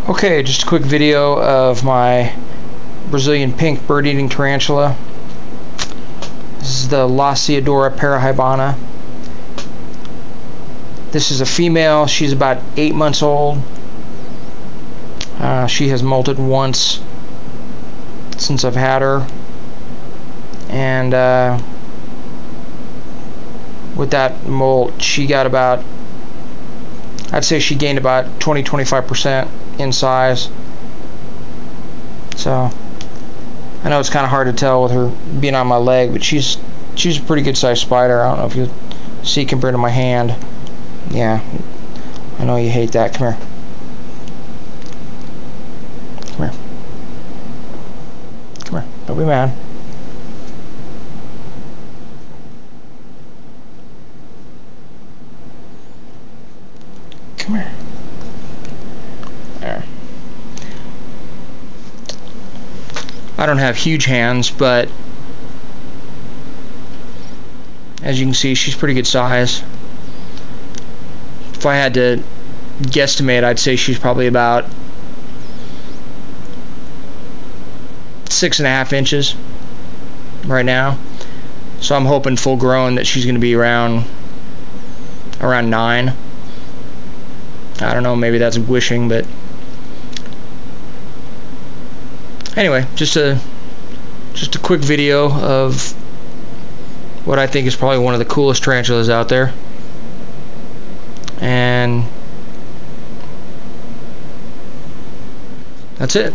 Okay, just a quick video of my Brazilian pink bird-eating tarantula. This is the Lasiodora Parahybana. This is a female. She's about 8 months old. She has molted once since I've had her, and with that molt, she got about, I'd say she gained about 20-25% in size. So I know it's kind of hard to tell with her being on my leg, but she's a pretty good sized spider. I don't know if you see compared to my hand. Yeah, I know you hate that. Come here. Come here. Come here. Don't be mad. Come here. There. I don't have huge hands, but as you can see, she's pretty good size. If I had to guesstimate, I'd say she's probably about 6.5 inches right now. So I'm hoping full grown that she's going to be around 9. I don't know, maybe that's wishing, but anyway, just a quick video of what I think is probably one of the coolest tarantulas out there. And that's it.